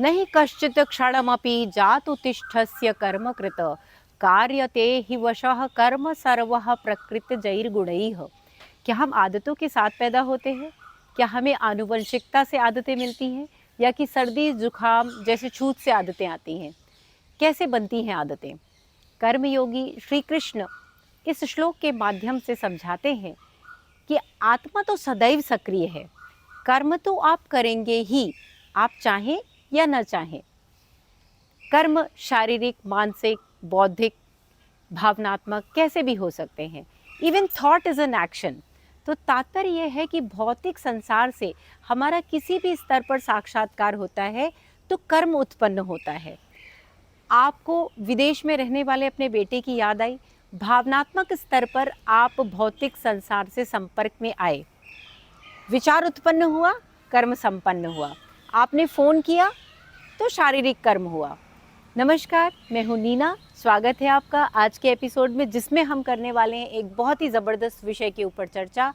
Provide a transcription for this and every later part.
नहि कश्चित् क्षणमपि जातु तिष्ठस्य कर्म कृत कार्यते हि वशः कर्म सर्वः प्रकृतिजैर्गुणैः। क्या हम आदतों के साथ पैदा होते हैं? क्या हमें आनुवंशिकता से आदतें मिलती हैं, या कि सर्दी जुकाम जैसे छूत से आदतें आती हैं? कैसे बनती हैं आदतें? कर्मयोगी श्री कृष्ण इस श्लोक के माध्यम से समझाते हैं कि आत्मा तो सदैव सक्रिय है, कर्म तो आप करेंगे ही, आप चाहें या न चाहें। कर्म शारीरिक, मानसिक, बौद्धिक, भावनात्मक कैसे भी हो सकते हैं। Even thought is an action. तो तात्पर्य यह है कि भौतिक संसार से हमारा किसी भी स्तर पर साक्षात्कार होता है तो कर्म उत्पन्न होता है। आपको विदेश में रहने वाले अपने बेटे की याद आई, भावनात्मक स्तर पर आप भौतिक संसार से संपर्क में आए, विचार उत्पन्न हुआ, कर्म संपन्न हुआ। आपने फ़ोन किया तो शारीरिक कर्म हुआ। नमस्कार, मैं हूँ नीना। स्वागत है आपका आज के एपिसोड में, जिसमें हम करने वाले हैं एक बहुत ही ज़बरदस्त विषय के ऊपर चर्चा।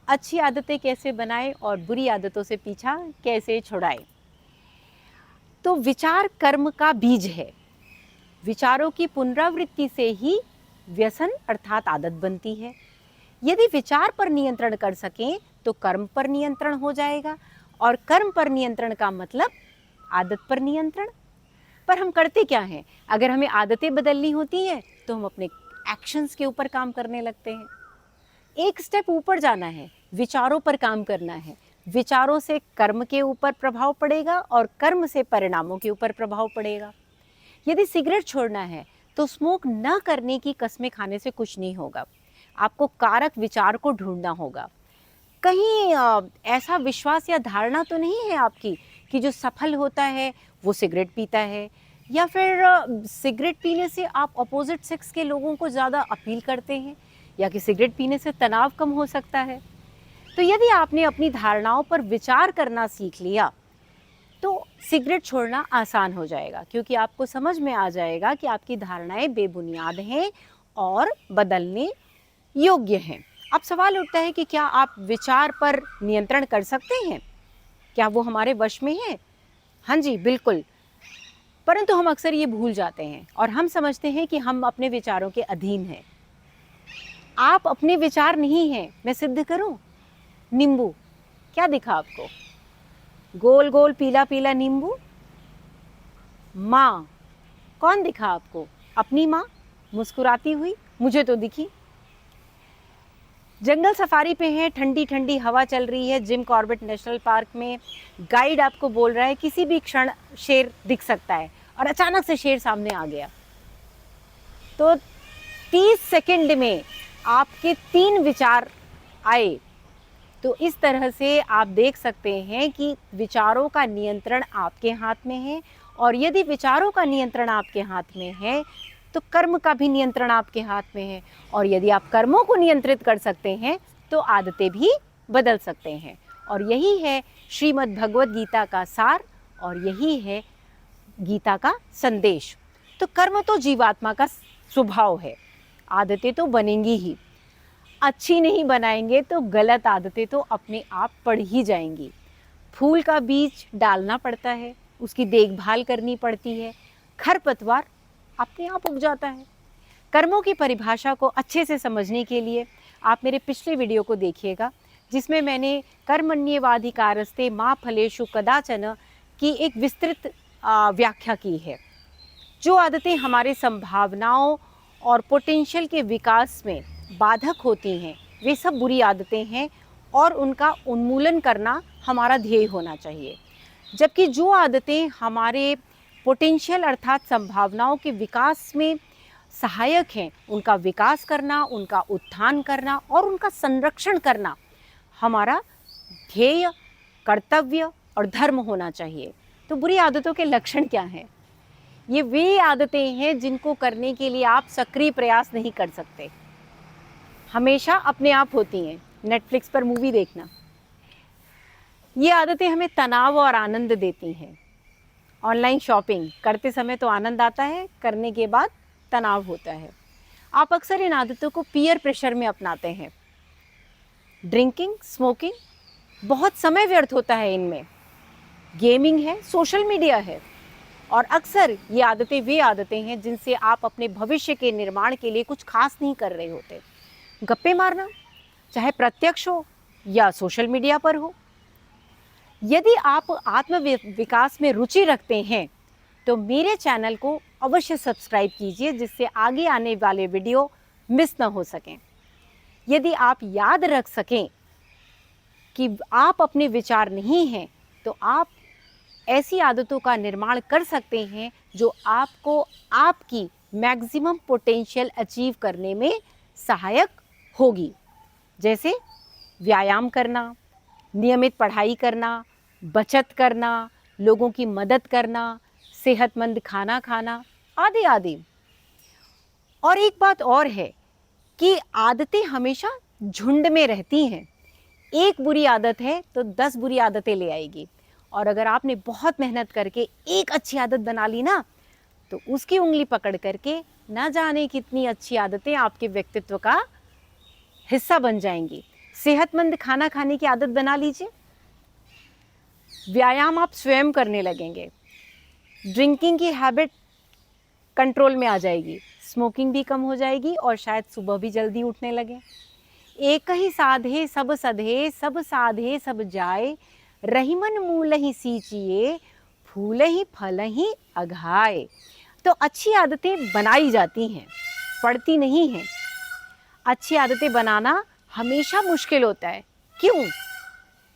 अच्छी आदतें कैसे बनाएं और बुरी आदतों से पीछा कैसे छुड़ाएं। तो विचार कर्म का बीज है। विचारों की पुनरावृत्ति से ही व्यसन अर्थात आदत बनती है। यदि विचार पर नियंत्रण कर सकें तो कर्म पर नियंत्रण हो जाएगा, और कर्म पर नियंत्रण का मतलब आदत पर नियंत्रण। पर हम करते क्या हैं? अगर हमें आदतें बदलनी होती हैं तो हम अपने एक्शंस के ऊपर काम करने लगते हैं। एक स्टेप ऊपर जाना है, विचारों पर काम करना है। विचारों से कर्म के ऊपर प्रभाव पड़ेगा और कर्म से परिणामों के ऊपर प्रभाव पड़ेगा। यदि सिगरेट छोड़ना है तो स्मोक न करने की कस्में खाने से कुछ नहीं होगा। आपको कारक विचार को ढूंढना होगा। कहीं ऐसा विश्वास या धारणा तो नहीं है आपकी कि जो सफल होता है वो सिगरेट पीता है, या फिर सिगरेट पीने से आप अपोजिट सेक्स के लोगों को ज़्यादा अपील करते हैं, या कि सिगरेट पीने से तनाव कम हो सकता है। तो यदि आपने अपनी धारणाओं पर विचार करना सीख लिया तो सिगरेट छोड़ना आसान हो जाएगा, क्योंकि आपको समझ में आ जाएगा कि आपकी धारणाएं बेबुनियाद हैं और बदलने योग्य हैं। अब सवाल उठता है कि क्या आप विचार पर नियंत्रण कर सकते हैं? क्या वो हमारे वश में है? हाँ जी, बिल्कुल। परंतु हम अक्सर ये भूल जाते हैं और हम समझते हैं कि हम अपने विचारों के अधीन हैं। आप अपने विचार नहीं हैं। मैं सिद्ध करूं? नींबू, क्या दिखा आपको? गोल गोल पीला पीला नींबू। माँ, कौन दिखा आपको? अपनी माँ मुस्कुराती हुई मुझे तो दिखी। जंगल सफारी पे है, ठंडी ठंडी हवा चल रही है जिम कॉर्बेट नेशनल पार्क में। गाइड आपको बोल रहा है किसी भी क्षण शेर दिख सकता है, और अचानक से शेर सामने आ गया। तो 30 सेकंड में आपके 3 विचार आए। तो इस तरह से आप देख सकते हैं कि विचारों का नियंत्रण आपके हाथ में है, और यदि विचारों का नियंत्रण आपके हाथ में है तो कर्म का भी नियंत्रण आपके हाथ में है। और यदि आप कर्मों को नियंत्रित कर सकते हैं तो आदतें भी बदल सकते हैं। और यही है श्रीमद् भगवद गीता का सार, और यही है गीता का संदेश। तो कर्म तो जीवात्मा का स्वभाव है, आदतें तो बनेंगी ही। अच्छी नहीं बनाएंगे तो गलत आदतें तो अपने आप पड़ ही जाएंगी। फूल का बीज डालना पड़ता है, उसकी देखभाल करनी पड़ती है, खरपतवार अपने आप उग जाता है। कर्मों की परिभाषा को अच्छे से समझने के लिए आप मेरे पिछले वीडियो को देखिएगा, जिसमें मैंने कर्मण्येवाधिकारस्ते मा फलेषु कदाचन की एक विस्तृत व्याख्या की है। जो आदतें हमारे संभावनाओं और पोटेंशियल के विकास में बाधक होती हैं वे सब बुरी आदतें हैं, और उनका उन्मूलन करना हमारा ध्येय होना चाहिए। जबकि जो आदतें हमारे पोटेंशियल अर्थात संभावनाओं के विकास में सहायक हैं, उनका विकास करना, उनका उत्थान करना और उनका संरक्षण करना हमारा ध्येय, कर्तव्य और धर्म होना चाहिए। तो बुरी आदतों के लक्षण क्या हैं? ये वे आदतें हैं जिनको करने के लिए आप सक्रिय प्रयास नहीं कर सकते, हमेशा अपने आप होती हैं। नेटफ्लिक्स पर मूवी देखना, ये आदतें हमें तनाव और आनंद देती हैं। ऑनलाइन शॉपिंग करते समय तो आनंद आता है, करने के बाद तनाव होता है। आप अक्सर इन आदतों को पीयर प्रेशर में अपनाते हैं। ड्रिंकिंग, स्मोकिंग, बहुत समय व्यर्थ होता है इनमें। गेमिंग है, सोशल मीडिया है। और अक्सर ये आदतें वे आदतें हैं जिनसे आप अपने भविष्य के निर्माण के लिए कुछ खास नहीं कर रहे होते। गप्पे मारना, चाहे प्रत्यक्ष हो या सोशल मीडिया पर हो। यदि आप आत्म विकास में रुचि रखते हैं तो मेरे चैनल को अवश्य सब्सक्राइब कीजिए, जिससे आगे आने वाले वीडियो मिस ना हो सकें। यदि आप याद रख सकें कि आप अपने विचार नहीं हैं, तो आप ऐसी आदतों का निर्माण कर सकते हैं जो आपको आपकी मैक्सिमम पोटेंशियल अचीव करने में सहायक होगी। जैसे व्यायाम करना, नियमित पढ़ाई करना, बचत करना, लोगों की मदद करना, सेहतमंद खाना खाना, आदि आदि। और एक बात और है कि आदतें हमेशा झुंड में रहती हैं। एक बुरी आदत है तो 10 बुरी आदतें ले आएगी। और अगर आपने बहुत मेहनत करके एक अच्छी आदत बना ली ना, तो उसकी उंगली पकड़ करके ना जाने कितनी अच्छी आदतें आपके व्यक्तित्व का हिस्सा बन जाएंगी। सेहतमंद खाना खाने की आदत बना लीजिए, व्यायाम आप स्वयं करने लगेंगे, ड्रिंकिंग की हैबिट कंट्रोल में आ जाएगी, स्मोकिंग भी कम हो जाएगी और शायद सुबह भी जल्दी उठने लगे। एक ही साधे सब सधे, सब साधे सब जाए, रहीमन मूल ही सींचिए, फूल ही फल ही अघाए। तो अच्छी आदतें बनाई जाती हैं, पड़ती नहीं हैं। अच्छी आदतें बनाना हमेशा मुश्किल होता है। क्यों?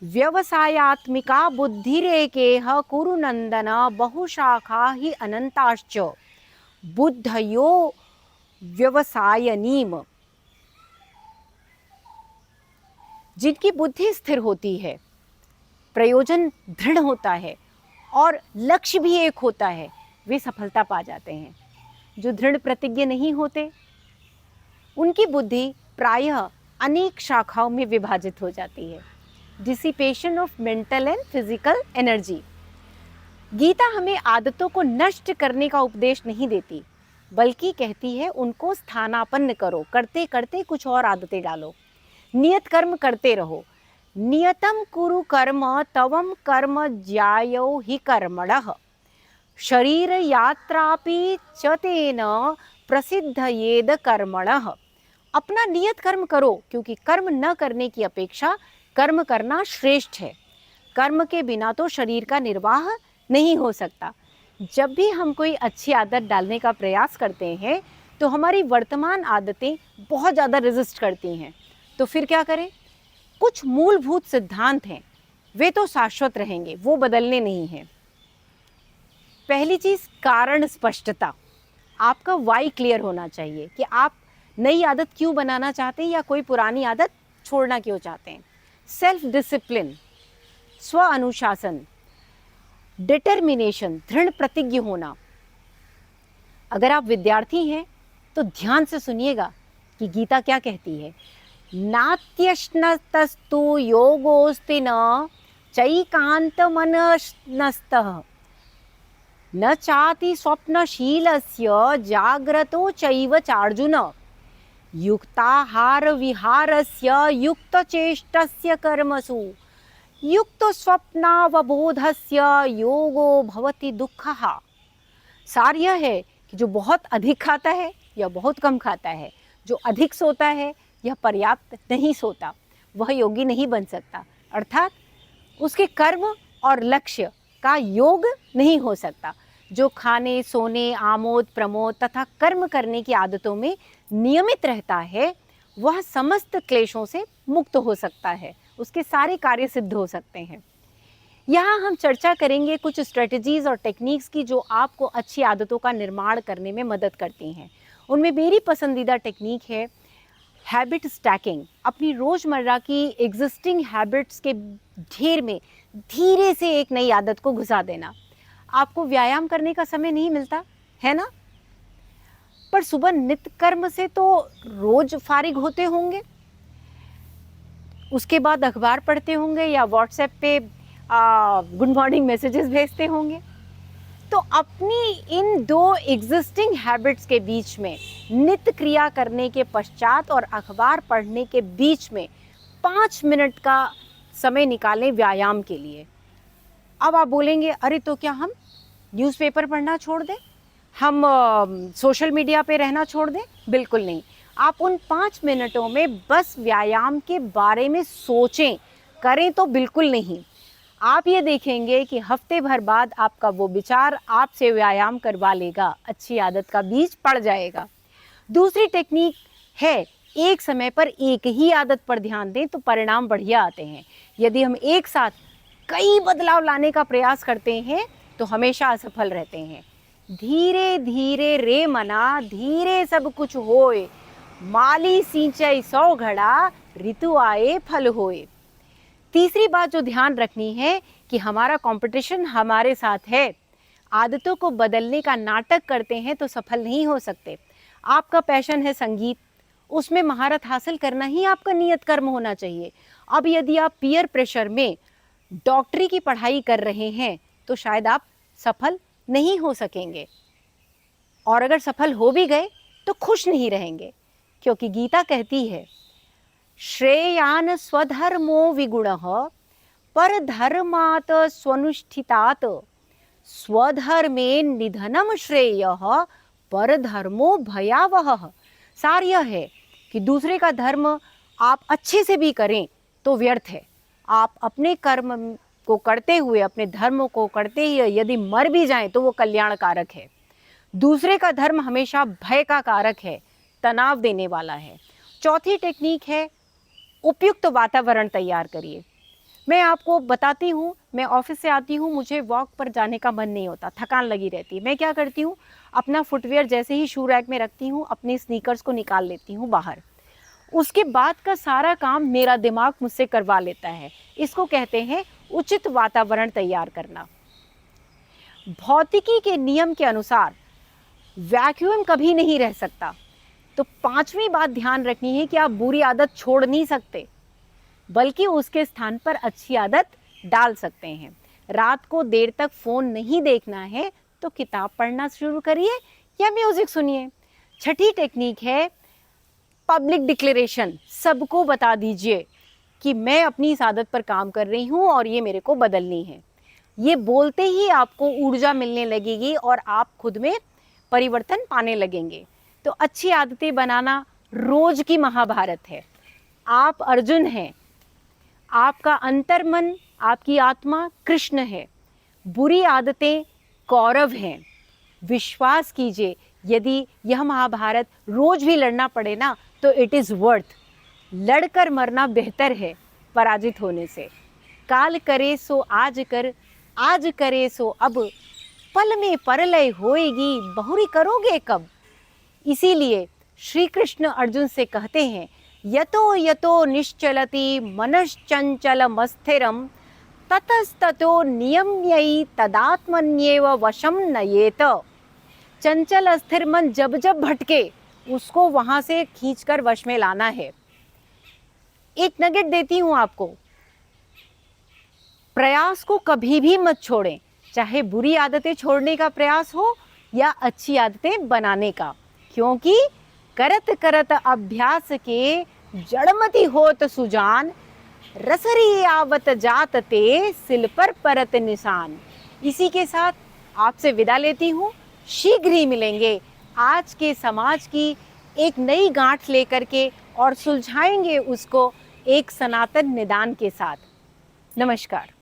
व्यवसायात्मिका बुद्धिरेकेह कुरुनंदन बहुशाखा ही अनंताश्च बुद्धयो व्यवसायनीम। जिनकी बुद्धि स्थिर होती है, प्रयोजन दृढ़ होता है और लक्ष्य भी एक होता है, वे सफलता पा जाते हैं। जो दृढ़ प्रतिज्ञ नहीं होते, उनकी बुद्धि प्रायः अनेक शाखाओं में विभाजित हो जाती है। Dissipation of mental and physical energy. Gita हमें आदतों को नष्ट करने का उपदेश नहीं देती, बल्कि कहती है उनको स्थानापन्न करो, करते करते कुछ और आदतें डालो। नियत कर्म करते रहो। नियतम कुरु कर्म तवम कर्म ज्यायो हि कर्मणः शरीर यात्रापि च तेन प्रसिद्धयेद कर्मणः। अपना नियत कर्म करो, क्योंकि कर्म न करने की अपेक्षा कर्म करना श्रेष्ठ है। कर्म के बिना तो शरीर का निर्वाह नहीं हो सकता। जब भी हम कोई अच्छी आदत डालने का प्रयास करते हैं तो हमारी वर्तमान आदतें बहुत ज़्यादा रेजिस्ट करती हैं। तो फिर क्या करें? कुछ मूलभूत सिद्धांत हैं, वे तो शाश्वत रहेंगे, वो बदलने नहीं हैं। पहली चीज़, कारण स्पष्टता। आपका वाई क्लियर होना चाहिए कि आप नई आदत क्यों बनाना चाहते हैं या कोई पुरानी आदत छोड़ना क्यों चाहते हैं। सेल्फ डिसिप्लिन, स्व अनुशासन, डिटर्मिनेशन, दृढ़ प्रतिज्ञ होना। अगर आप विद्यार्थी हैं तो ध्यान से सुनिएगा कि गीता क्या कहती है। नात्यश्नतस्तु योगोस्ति न चैकान्तमनस्तः न चाति स्वप्नशीलस्य जाग्रतो चैव चार्जुन युक्ताहार विहारस्य युक्तचेष्टस्य कर्मसु युक्तस्वप्नावबोधस्य योगो भवति दुःखः। सार यह है कि जो बहुत अधिक खाता है या बहुत कम खाता है, जो अधिक सोता है यह पर्याप्त नहीं सोता, वह योगी नहीं बन सकता। अर्थात उसके कर्म और लक्ष्य का योग नहीं हो सकता। जो खाने, सोने, आमोद प्रमोद तथा कर्म करने की आदतों में नियमित रहता है, वह समस्त क्लेशों से मुक्त हो सकता है, उसके सारे कार्य सिद्ध हो सकते हैं। यहाँ हम चर्चा करेंगे कुछ स्ट्रेटजीज और टेक्निक्स की जो आपको अच्छी आदतों का निर्माण करने में मदद करती हैं। उनमें मेरी पसंदीदा टेक्निक है हैबिट स्टैकिंग। अपनी रोज़मर्रा की एग्जिस्टिंग हैबिट्स के ढेर में धीरे से एक नई आदत को घुसा देना। आपको व्यायाम करने का समय नहीं मिलता है ना, पर सुबह नित्य कर्म से तो रोज फारिग होते होंगे, उसके बाद अखबार पढ़ते होंगे या व्हाट्सएप पे गुड मॉर्निंग मैसेजेस भेजते होंगे। तो अपनी इन दो एग्जिस्टिंग हैबिट्स के बीच में नित्य क्रिया करने के पश्चात और अखबार पढ़ने के बीच में 5 मिनट का समय निकालें व्यायाम के लिए। अब आप बोलेंगे अरे तो क्या हम न्यूज़पेपर पढ़ना छोड़ दें, हम सोशल मीडिया पे रहना छोड़ दें? बिल्कुल नहीं। आप उन 5 मिनटों में बस व्यायाम के बारे में सोचें, करें तो बिल्कुल नहीं। आप ये देखेंगे कि हफ्ते भर बाद आपका वो विचार आपसे व्यायाम करवा लेगा, अच्छी आदत का बीज पड़ जाएगा। दूसरी टेक्निक है, एक समय पर एक ही आदत पर ध्यान दें तो परिणाम बढ़िया आते हैं। यदि हम एक साथ कई बदलाव लाने का प्रयास करते हैं तो हमेशा असफल रहते हैं। धीरे धीरे रे मना, धीरे सब कुछ होए, माली सिंचै 100 घड़ा, ऋतु आए फल होए। तीसरी बात जो ध्यान रखनी है कि हमारा कंपटीशन हमारे साथ है। आदतों को बदलने का नाटक करते हैं तो सफल नहीं हो सकते। आपका पैशन है संगीत, उसमें महारत हासिल करना ही आपका नियत कर्म होना चाहिए। अब यदि आप पीयर प्रेशर में डॉक्टरी की पढ़ाई कर रहे हैं तो शायद आप सफल नहीं हो सकेंगे, और अगर सफल हो भी गए तो खुश नहीं रहेंगे, क्योंकि गीता कहती है श्रेयान स्वधर्मो विगुणः परधर्मात् स्वनुष्ठितात् स्वधर्मे निधनम श्रेयः परधर्मो भयावहः। सार यह है कि दूसरे का धर्म आप अच्छे से भी करें तो व्यर्थ है। आप अपने कर्म को करते हुए, अपने धर्म को करते हुए यदि मर भी जाएं तो वो कल्याणकारक है। दूसरे का धर्म हमेशा भय का कारक है, तनाव देने वाला है। चौथी टेक्निक है, उपयुक्त वातावरण तैयार करिए। मैं आपको बताती हूँ, मैं ऑफिस से आती हूँ, मुझे वॉक पर जाने का मन नहीं होता, थकान लगी रहती है। मैं क्या करती हूँ, अपना फुटवेयर जैसे ही शू रैक में रखती हूँ, अपनी स्नीकर्स को निकाल लेती हूँ बाहर। उसके बाद का सारा काम मेरा दिमाग मुझसे करवा लेता है। इसको कहते हैं उचित वातावरण तैयार करना। भौतिकी के नियम के अनुसार वैक्यूम कभी नहीं रह सकता। तो पांचवी बात ध्यान रखनी है कि आप बुरी आदत छोड़ नहीं सकते, बल्कि उसके स्थान पर अच्छी आदत डाल सकते हैं। रात को देर तक फोन नहीं देखना है तो किताब पढ़ना शुरू करिए या म्यूजिक सुनिए। छठी टेक्निक है पब्लिक डिक्लेरेशन। सबको बता दीजिए कि मैं अपनी इस आदत पर काम कर रही हूँ और ये मेरे को बदलनी है। ये बोलते ही आपको ऊर्जा मिलने लगेगी और आप खुद में परिवर्तन पाने लगेंगे। तो अच्छी आदतें बनाना रोज की महाभारत है। आप अर्जुन हैं, आपका अंतर्मन, आपकी आत्मा कृष्ण है, बुरी आदतें कौरव हैं। विश्वास कीजिए, यदि यह महाभारत रोज भी लड़ना पड़े ना तो इट इज़ वर्थ। लड़कर मरना बेहतर है पराजित होने से। काल करे सो आज कर, आज करे सो अब, पल में परलय होएगी, बहुरी करोगे कब। इसीलिए श्री कृष्ण अर्जुन से कहते हैं यतो यतो निश्चलति मनश्चंचलमस्थिरं ततस्ततो नियम्यै तदात्मन्येव वशं नयेत। चंचल अस्थिर मन जब जब भटके उसको वहां से खींचकर वश में लाना है। एक नगेट देती हूं आपको, प्रयास को कभी भी मत छोड़ें, चाहे बुरी आदतें छोड़ने का प्रयास हो या अच्छी आदतें बनाने का, क्योंकि करत करत अभ्यास के जड़मति होत सुजान, रसरी आवत जात ते सिल पर परत निशान। इसी के साथ आपसे विदा लेती हूँ। शीघ्र ही मिलेंगे आज के समाज की एक नई गांठ लेकर के और सुलझाएंगे उसको एक सनातन निदान के साथ। नमस्कार।